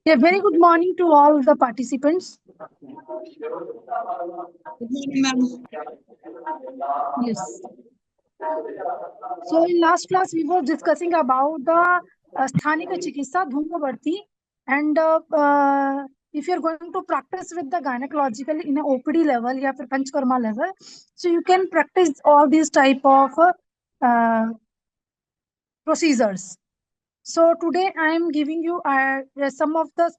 Yeah, very good morning to all the participants. Good morning, ma'am. Yes. So in last class, we were discussing about the Sthanika Chikitsa Dhumavati, and if you're going to practice with the gynecological in a OPD level, या फिर Panchkarma level, so you can practice all these type of uh, procedures. So today I am giving you some of the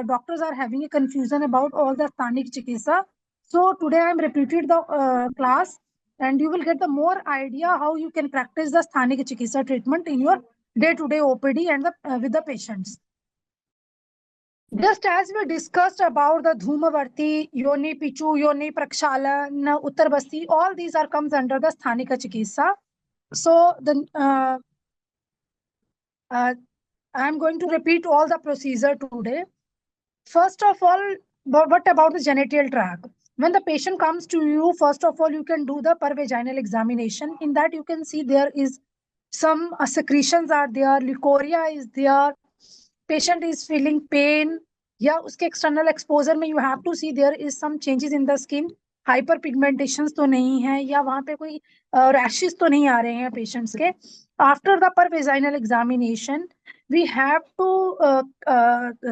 doctors are having a confusion about all the Sthanik Chikitsa. So today I am repeated the class, and you will get the more idea how you can practice the Sthanik Chikitsa treatment in your day-to-day OPD and with the patients. Just as we discussed about the Dhumavarti, Yoni Pichu, Yoni Prakshalan, Uttarbasti, all these are comes under the Sthanika Chikitsa. So the I am going to repeat all the procedure today. First of all, what about the genital tract? When the patient comes to you, first of all, you can do the pervaginal examination. In that, you can see there is some secretions are there, leukorrhea is there, patient is feeling pain. Yeah, uske external exposure में you have to see there is some changes in the skin. Hyperpigmentations तो नहीं है या वहाँ पे कोई rashes तो नहीं आ रहे हैं patients के. After the pervaginal examination, we have to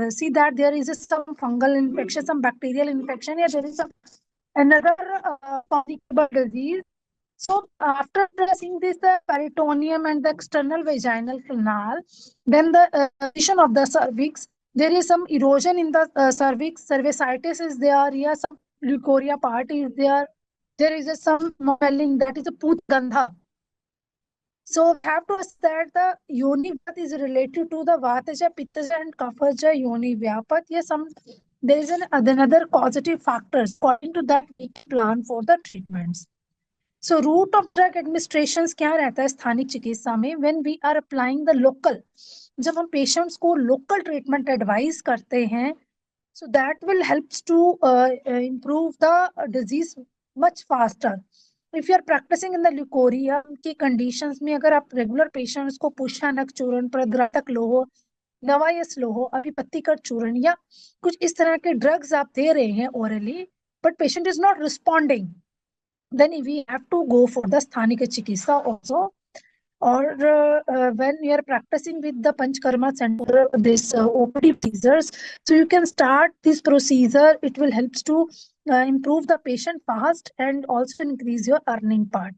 see that there is some fungal infection, some bacterial infection, or there is some another communicable disease. So after addressing this, the peritoneum and the external vaginal canal, then the position of the cervix, there is some erosion in the cervix, cervicitis is there, yeah, some leukorrhea part is there. There is some swelling, that is a putgandha. So we have to say that the yoni vat is related to the vataja, pittaja, and kaphaja yoni vyapat. Yes, there is another causative factors. According to that, we can plan for the treatments. So route of drug administrations क्या रहता है स्थानिक चिकित्सा में? When we are applying the local, जब हम patients को local treatment advise करते हैं, so that will helps to improve the disease much faster. If you are practicing in the leukorrhea की conditions में अगर आप regular patients को पुष्ठानक चूर्ण, प्रद्रातक लोह, नवायस लोह, अभिपत्तिकर चूर्ण या कुछ इस तरह के drugs आप दे रहे हैं orally, but patient is not responding, then we have to go for the Sthanika Chikitsa also. Or when you are practicing with the Panchkarma center, this OPD procedures, so you can start this procedure. It will help to improve the patient fast and also increase your earning part.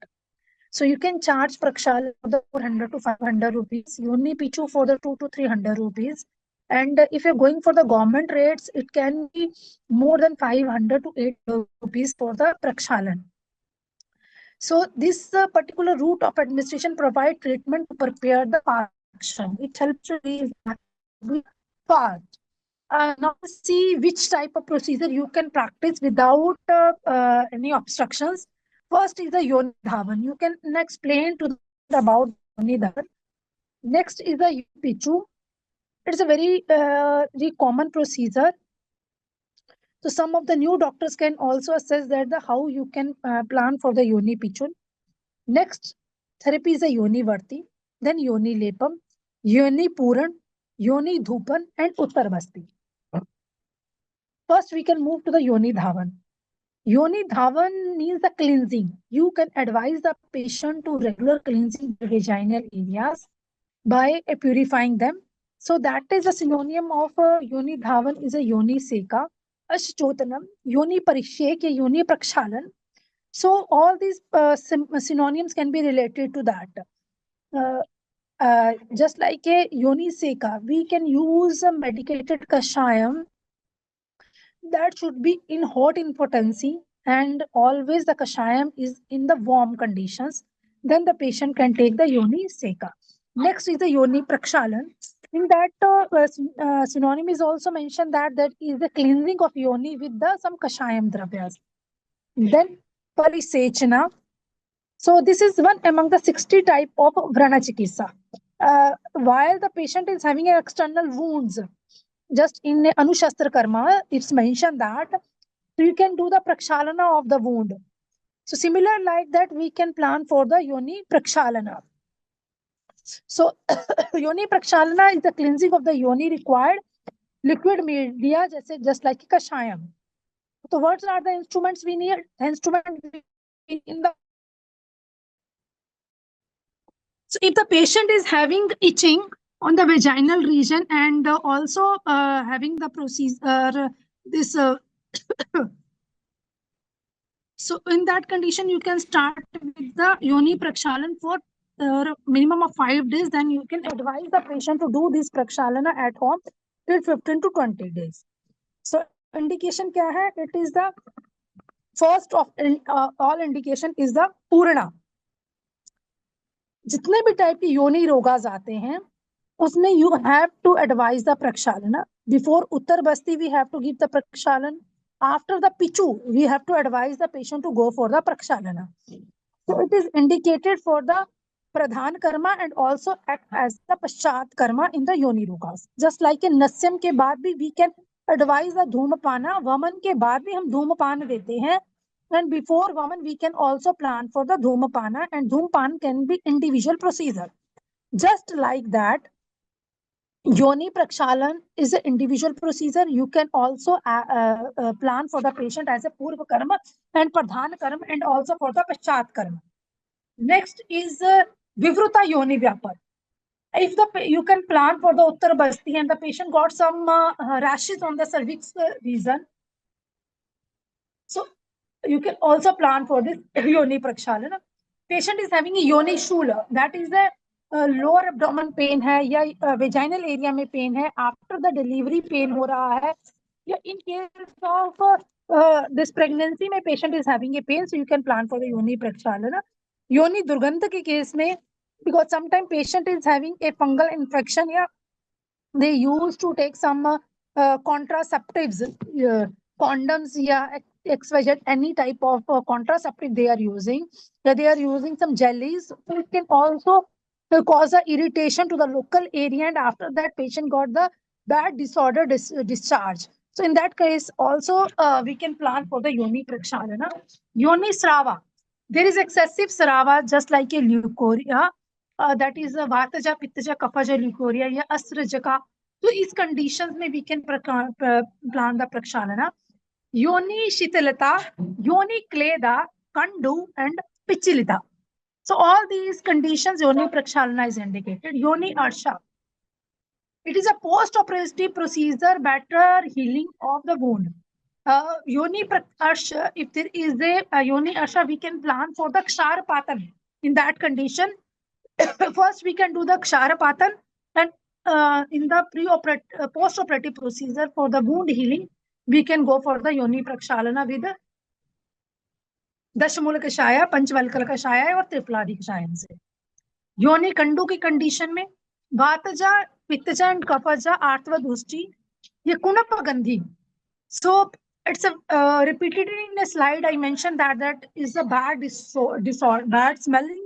So you can charge Prakshala for the 400 to 500 rupees, Yoni Pichu for the 2 to 300 rupees. And if you're going for the government rates, it can be more than 500 to 800 rupees for the Prakshalan. So this particular route of administration provide treatment to prepare the action. It helps to be fast. Now see which type of procedure you can practice without any obstructions. First is the Yoni Dhavan. You can explain to them about Yoni Dhavan. Next is the Pichu. It's a very common procedure. So some of the new doctors can also assess that how you can plan for the Yoni Pichu. Next, therapy is a Yoni Varti, then Yoni Lepam, Yoni Puran, Yoni Dhupan, and Uttarbasti. First, we can move to the Yoni Dhavan. Yoni Dhavan means the cleansing. You can advise the patient to regular cleansing the vaginal areas by purifying them. So that is a synonym of Yoni Dhavan is a Yoni Seka, Ashchotanam, Yoni Parishek, Yoni Prakshalan. So all these synonyms can be related to that. Just like a Yoni Seka, we can use a medicated kashayam that should be in hot in potency, and always the kashayam is in the warm conditions. Then the patient can take the Yoni Seka. Next is the Yoni Prakshalan. In that synonym is also mentioned that is the cleansing of Yoni with some kashayam dravyas. Then Parisechana. So this is one among the 60 type of Vrana Chikitsa. While the patient is having external wounds, just in Anushastra Karma, it's mentioned that you can do the Prakshalana of the wound. So similar like that, we can plan for the Yoni Prakshalana. So Yoni Prakshalana is the cleansing of the Yoni required liquid media, just like kashayam. So what are the instruments we need? In the So if the patient is having itching on the vaginal region and also having the procedure, this so in that condition, you can start with the yoni prakshalan for minimum of 5 days. Then you can advise the patient to do this prakshalana at home till 15 to 20 days. So indication kya hai? It is the first of all indication is the purana. जितने भी type की योनि रोगास आते हैं उसमें you have to advise the prakshalana. Before Uttar Basti, we have to give the prakshalan. After the Pichu, we have to advise the patient to go for the prakshalana. So it is indicated for the pradhan karma and also act as the paschat karma in the yoni rogas. Just like in nasyam के बाद भी we can advise the धूमपाना. वमन के बाद भी हम धूमपान देते हैं. And before Vaman, we can also plan for the Dhumapana, and Dhumapan can be individual procedure. Just like that, Yoni Prakshalan is an individual procedure. You can also plan for the patient as a Purva Karma and Pradhan Karma and also for the Paschat Karma. Next is Vivruta Yoni Vyapar. If you can plan for the Uttar Basti and the patient got some rashes on the cervix region, so you can also plan for this yoni prakshalana. Patient is having a yoni shula, that is the lower abdomen pain hai ya vaginal area mein pain hai, after the delivery pain ho raha hai, ya in case of this pregnancy mein patient is having a pain, so you can plan for the yoni prakshalana. Yoni durgandha ke case mein, because sometimes patient is having a fungal infection, ya they used to take some contraceptives, condoms, yeah, XYZ, any type of contraceptive they are using. They are using some jellies. So it can also cause a irritation to the local area, and after that, patient got the bad disorder discharge. So in that case, also we can plan for the yoni prakshalana. Yoni srava. There is excessive srava, just like a leukorrhea. That is a vataja, pittaja, kafaja, leukorrhea, या अस्रज का. तो इस conditions में we can plan the प्रक्षालना. योनि शीतलता, योनि क्लेदा, कंडू एंड पिचिलिता. So all these conditions, yoni prakshalana is indicated. Yoni arsha. It is a post-operative procedure, better healing of the wound. Yoni arsha, if there is a yoni arsha, we can plan for the ksharapatan. In that condition, first we can do the ksharapatan, and in the post-operative procedure for the wound healing, we can go for the yoni prakshalana with दशमूल कषाय, पंचवल्कल कषाय और त्रिफलादि कषायम से. योनि कंडू की condition में वातजा, पित्तजा and कफजा, आर्तवदुष्टि, ये कुणप गंधी. So it's a repeatedly in a slide I mentioned that is a bad disorder, bad smelling,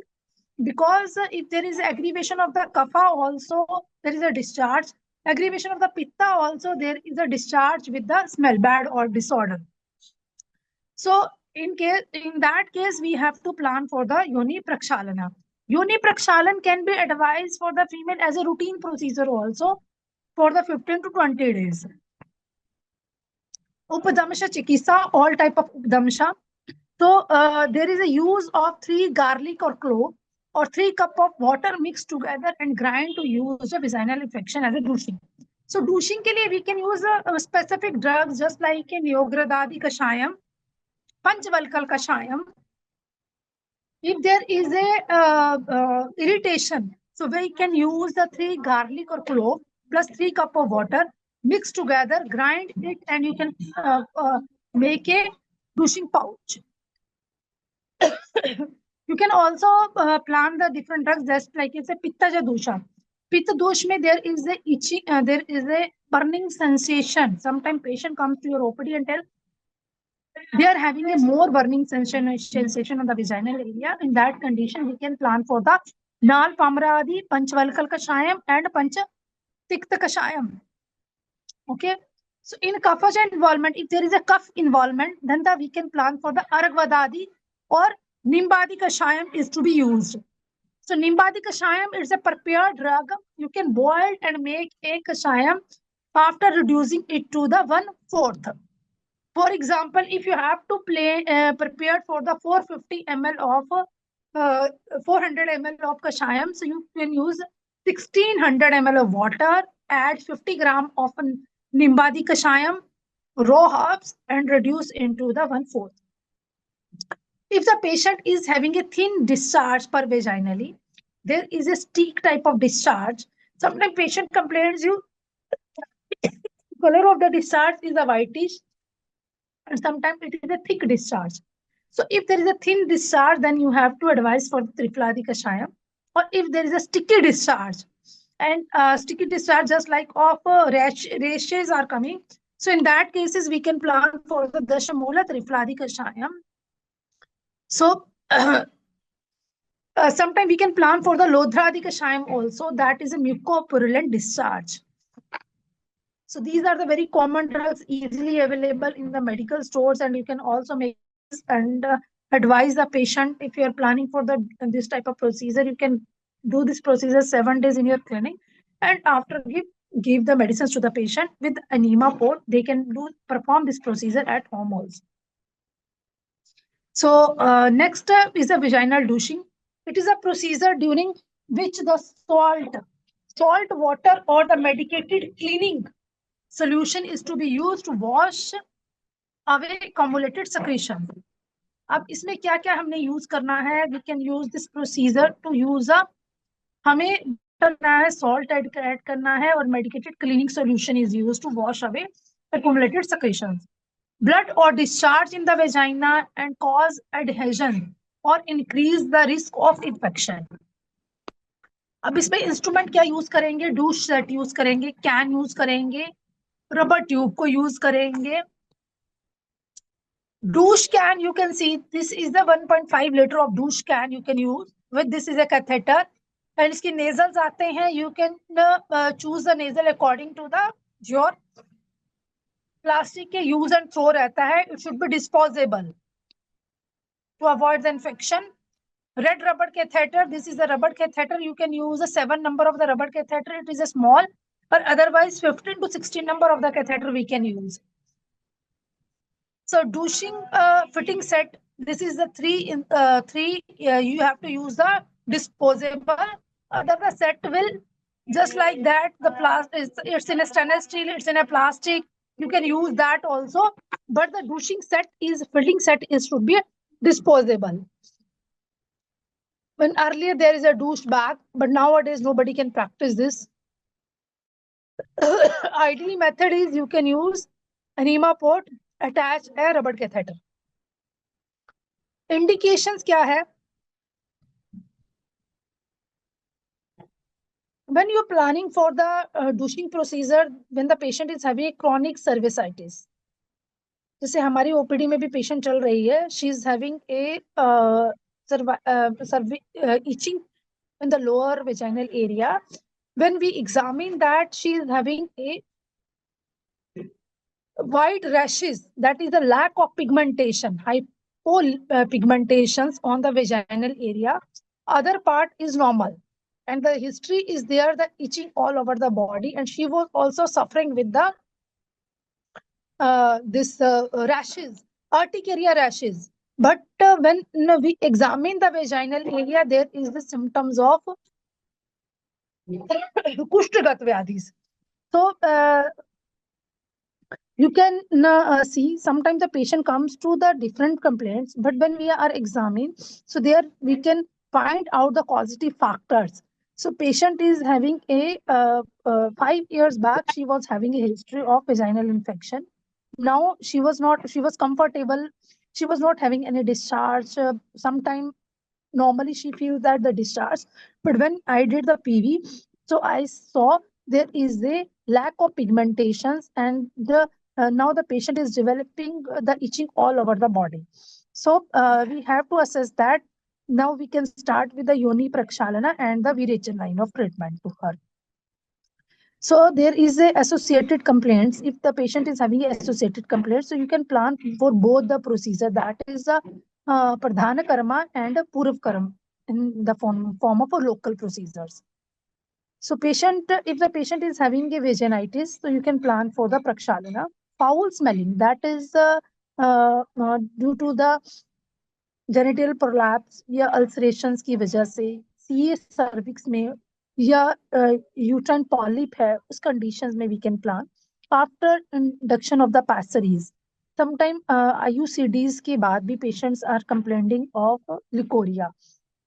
because if there is aggravation of the kapha, also there is a discharge. Aggravation of the pitta, also there is a discharge with the smell, bad or disorder. So in that case, we have to plan for the yoni prakshalana. Yoni prakshalan can be advised for the female as a routine procedure also for the 15 to 20 days. Upadamsha Chikitsa, all type of Upadamsha. So there is a use of 3 garlic or clove or 3 cup of water mixed together and grind to use a vaginal infection as a douching. So douching ke liye we can use a specific drugs just like in Yogradadi Kashayam, Panchvalkal Kashayam. If there is a irritation, so we can use the 3 garlic or clove plus 3 cup of water, mix together, grind it, and you can make a douching pouch. You can also plan the different drugs, just like it's a pittaja dosha. Pitta dosh mein there is a itching, there is a burning sensation. Sometimes patient comes to your OPD and tell they are having a more burning sensation on the vaginal area. In that condition, we can plan for the Nal Pamradi, Panchvalkal Kashayam, and Pancha Tikta Kashayam. Okay. So in Kafaja involvement, if there is a cough involvement, then we can plan for the Aragvadadi or Nimbadi Kashayam is to be used. So Nimbadi Kashayam is a prepared drug. You can boil and make a Kashayam after reducing it to the 1/4. For example, if you have to prepare for the 450 ml of 400 ml of kashayam, so you can use 1600 ml of water, add 50 gram of nimbadi kashayam, raw herbs, and reduce into the 1/4. If the patient is having a thin discharge per vaginally, there is a stick type of discharge. Sometimes patient complains you color of the discharge is a whitish, and sometimes it is a thick discharge. So if there is a thin discharge, then you have to advise for Trifladi Kashayam. Or if there is a sticky discharge, and sticky discharge just like of rashes are coming, so in that cases we can plan for the Dashamula Trifladi Kashayam. So sometimes we can plan for the Lodhradi Kashayam also, that is a mucopurulent discharge. So these are the very common drugs easily available in the medical stores, and you can also make and advise the patient if you are planning for this type of procedure. You can do this procedure 7 days in your clinic, and after give the medicines to the patient with enema port. They can perform this procedure at home also. So next is the vaginal douching. It is a procedure during which the salt water or the medicated cleaning solution is to be used to wash away accumulated secretion. अब इसमें क्या क्या हमने use करना है? We can use this procedure to use हमें करना है, salt ऐड करना है, और medicated cleaning solution is used to wash away accumulated secretions. Blood or discharge in the vagina and cause adhesion or increase the risk of infection. अब इसमें instrument क्या use करेंगे? douche set यूज करेंगे, can use करेंगे, rubber tube को use करेंगे. Douche can, you can see this is the 1.5 liter of douche can you can use. With this is a catheter, and इसकी nasals आते हैं. You can choose the nasal according to the your plastic के use and throw रहता है. It should be disposable to avoid the infection. Red rubber catheter, this is the rubber catheter. You can use the 7 number of the rubber catheter. It is a small, but otherwise 15 to 16 number of the catheter we can use. So douching fitting set, this is the three. You have to use the disposable. The set will just like that. The plastic, it's in a stainless steel, it's in a plastic. You can use that also. But the douching set is fitting set is should be disposable. When earlier there is a douche bag, but nowadays nobody can practice this. Ideal method is you can use enema port, attach a rubber catheter. Indications क्या है? When you're planning for the douching procedure, when the patient is having chronic cervicitis, जैसे हमारी OPD में भी patient चल रही है, she is having a itching in the lower vaginal area. When we examine that, she is having a white rashes, that is the lack of pigmentation, hypopigmentations on the vaginal area. Other part is normal, and the history is there, the itching all over the body, and she was also suffering with the rashes, urticaria rashes. But when we examine the vaginal area, there is the symptoms of Kushtagat Vyadhis. So you can see sometimes the patient comes to the different complaints, but when we are examining, so there we can find out the causative factors. So patient is having a 5 years back, she was having a history of vaginal infection. Now she was comfortable. She was not having any discharge. Sometime normally she feels that the discharge, but when I did the PV, so I saw there is a lack of pigmentations, and the now the patient is developing the itching all over the body. So we have to assess that. Now we can start with the yoni prakshalana and the virechan line of treatment to her. So there is a associated complaints. If the patient is having associated complaints, so you can plan for both the procedure, that is a pradhana karma and a purav karma in the form of a local procedures. So if the patient is having a vaginitis, so you can plan for the prakshalana. Foul smelling, that is due to the genital prolapse या ulcerations की वजह से CA cervix में या uterine polyp है, उस conditions में we can plan. After induction of the pessaries, sometimes IUCDs के बाद भी patients are complaining of leukorrhea.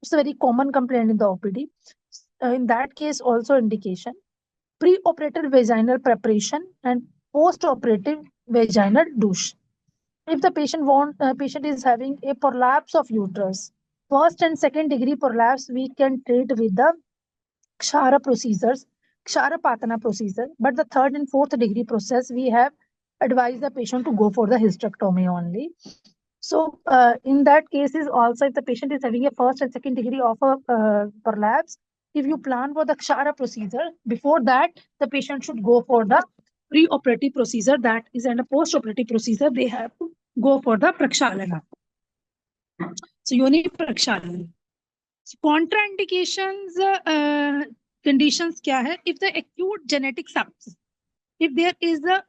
It's a very common complaint in the OPD. In that case, also indication. Pre-operative vaginal preparation and post-operative vaginal douche. If the patient is having a prolapse of uterus, first and second degree prolapse, we can treat with the Kshara procedures, Ksharapatana procedure. But the third and fourth degree process, we have advised the patient to go for the hysterectomy only. So in that case is also, if the patient is having a first and second degree of a prolapse, if you plan for the Kshara procedure, before that, the patient should go for the pre-operative procedure, that is, and a post-operative procedure, they have to go for the prakshalana. So yoni prakshalana. So contraindications, conditions kya hai? If the acute genetic sepsis, if there is a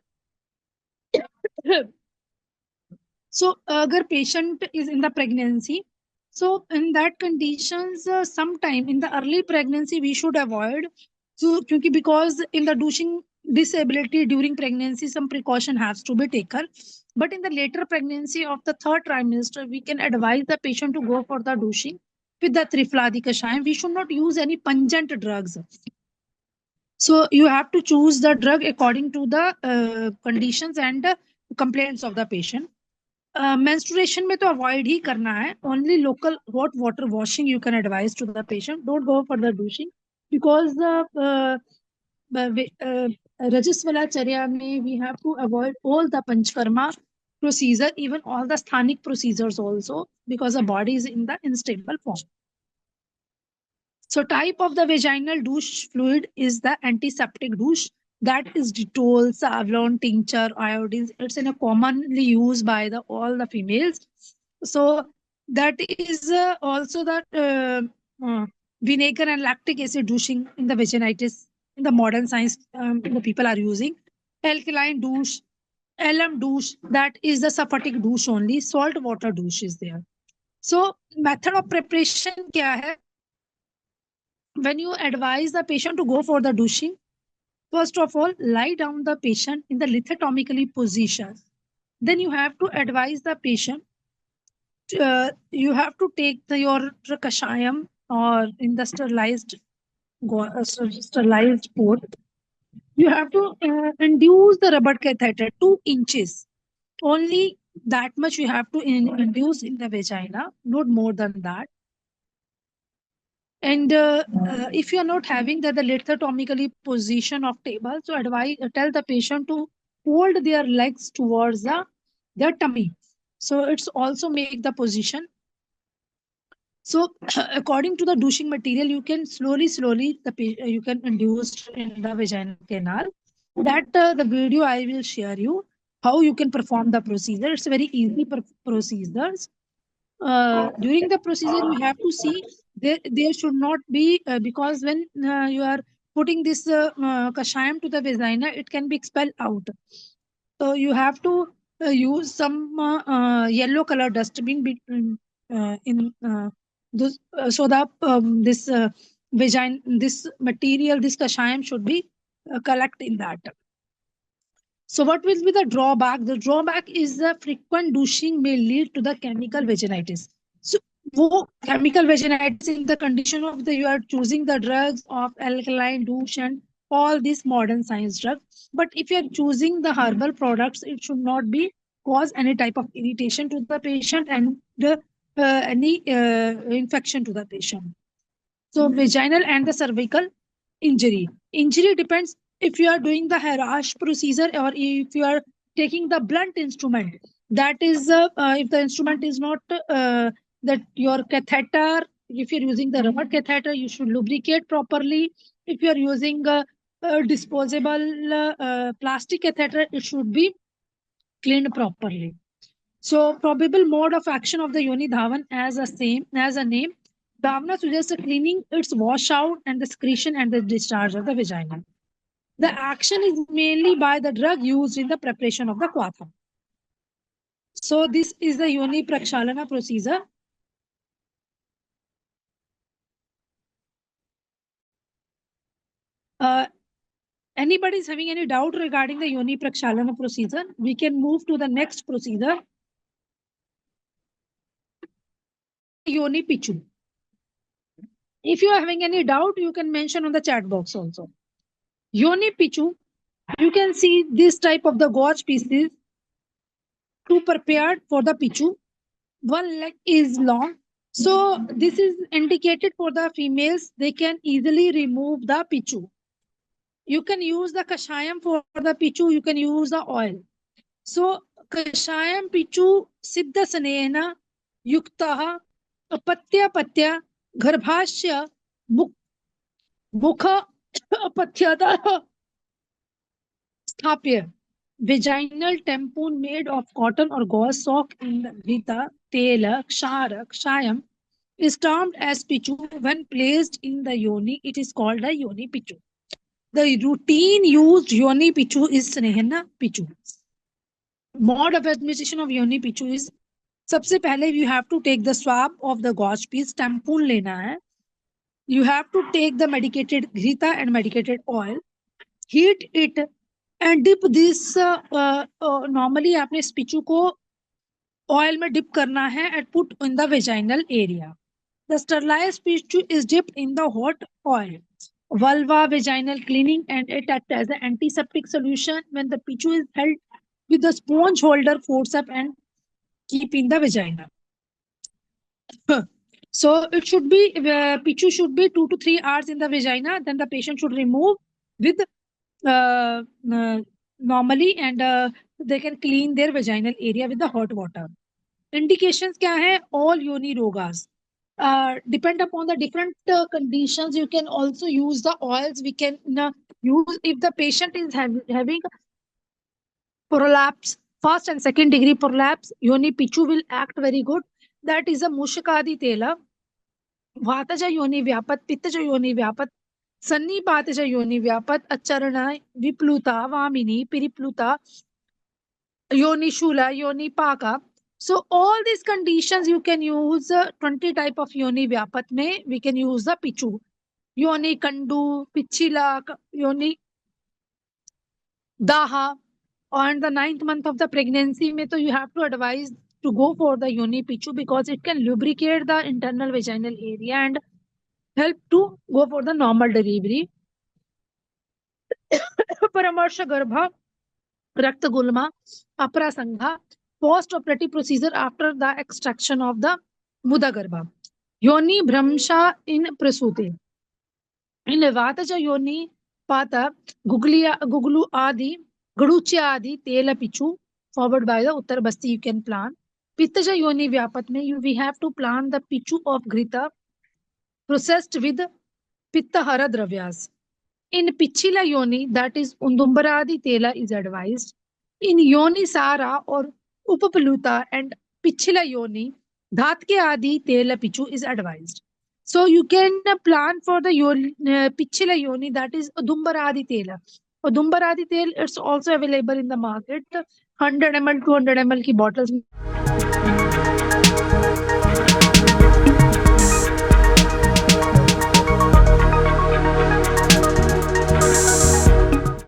so agar patient is in the pregnancy, so in that conditions, sometime in the early pregnancy we should avoid. So because in the douching disability during pregnancy, some precaution has to be taken. But in the later pregnancy of the third trimester, we can advise the patient to go for the douching with the Trifladi Kashayam. We should not use any pungent drugs. So you have to choose the drug according to the conditions and complaints of the patient. Menstruation में तो avoid ही करना है. Only local hot water washing you can advise to the patient. Don't go for the douching because Rajaswala mein we have to avoid all the panchkarma procedure, even all the sthanic procedures also, because the body is in the unstable form. So type of the vaginal douche fluid is the antiseptic douche. That is Dettol, Savlon, tincture, iodine. It's in a commonly used by all the females. So that is also that vinegar and lactic acid douching in the vaginitis in the modern science the people are using. Alkaline douche, LM douche, that is the septic douche only. Salt water douche is there. So method of preparation kya hai? When you advise the patient to go for the douching, first of all, lie down the patient in the lithotomically position. Then you have to advise the patient. You have to take your kashayam or in the sterilized port. You have to induce the rubber catheter 2 inches. Only that much you have to induce in the vagina, not more than that. And if you are not having the lithotomically position of table, so tell the patient to hold their legs towards their tummy. So it's also make the position. So according to the douching material, you can slowly you can induce in the vaginal canal. That the video I will share you how you can perform the procedure. It's a very easy procedure. During the procedure, you have to see there should not be because when you are putting this kashayam to the vagina, it can be expelled out. So you have to use some yellow color dustbin between in this so that this vagina, this material, this kashayam should be collect in that. So what will be the drawback? The drawback is the frequent douching may lead to the chemical vaginitis. So chemical vaginitis in the condition of you are choosing the drugs of alkaline douche and all these modern science drugs. But if you are choosing the herbal products, it should not be cause any type of irritation to the patient and any infection to the patient. So vaginal and the cervical injury. Injury depends if you are doing the Herash procedure or if you are taking the blunt instrument. That is, if the instrument is not that your catheter, if you're using the rubber catheter, you should lubricate properly. If you're using a disposable plastic catheter, it should be cleaned properly. So probable mode of action of the yoni dhawan as a name. Bhavna suggests cleaning its washout and the secretion and the discharge of the vagina. The action is mainly by the drug used in the preparation of the kwatham. So this is the yoni prakshalana procedure. Anybody is having any doubt regarding the yoni prakshalana procedure? We can move to the next procedure. Yoni pichu. If you are having any doubt, you can mention on the chat box also. Yoni pichu, you can see this type of the gauze pieces to prepared for the pichu. One leg is long. So this is indicated for the females. They can easily remove the pichu. You can use the kashayam for the pichu. You can use the oil. So kashayam pichu siddha sanehna yuktaha apatya patya garbhashya mukha apatyada sthapya. Vaginal tampon made of cotton or gauze soaked in the Rita, Tela, Ksharak, Shayam is termed as pichu. When placed in the yoni, it is called a yoni pichu. The routine used yoni pichu is snehna pichu. Mode of administration of yoni pichu is सबसे पहले you have to take the swab of the gauze piece, tampon लेना है. You have to take the medicated घृता and medicated oil, heat it and dip this. Normally आपने इस पिचू को oil में dip करना है and put in the vaginal area. The sterilized pichu is dipped in the hot oil. Vulva vaginal cleaning and it acts as an antiseptic solution when the pichu is held with the sponge holder forceps and keep in the vagina. So it should be pichu should be 2 to 3 hours in the vagina. Then the patient should remove with normally and they can clean their vaginal area with the hot water. Indications क्या है? All yoni rogas. Depend upon the different conditions. You can also use the oils. We can use if the patient is having prolapse, first and second degree prolapse. Yoni pichu will act very good. That is a mushakadi tela. Vataja yoni vyapat, pittaja yoni vyapat, sannipataja yoni vyapat, acharana, vipluta, vamini, piripluta, yoni shula, yoni paka. So all these conditions you can use 20 type of yoni vyapat mein we can use the pichu. Yoni kandu, pichila, yoni daha. On the 9th month of the pregnancy mein to you have to advise to go for the yoni pichu because it can lubricate the internal vaginal area and help to go for the normal delivery. Paramarsh garbha, rakta gulma, aprasangha, post-operative procedure after the extraction of the muda garbha. Yoni bhramsha in prasuti. In vataja yoni pata, guglu adi, gaduchya adi, tela pichu, forward by the Uttar Basti you can plan. Pittaja yoni vyapat mein we have to plan the pichu of grita processed with pitta hara dravyas. In Pichila Yoni, that is Undumbaradi Tela is advised. In Yoni Sara or Upapaluta and Pichila Yoni, Dhatke Adi Tela Pichu is advised. So you can plan for the Pichila Yoni, that is Udumbaradi Tela. Udumbaradi Tel, it's also available in the market. 100 ml, 200 ml ki bottles.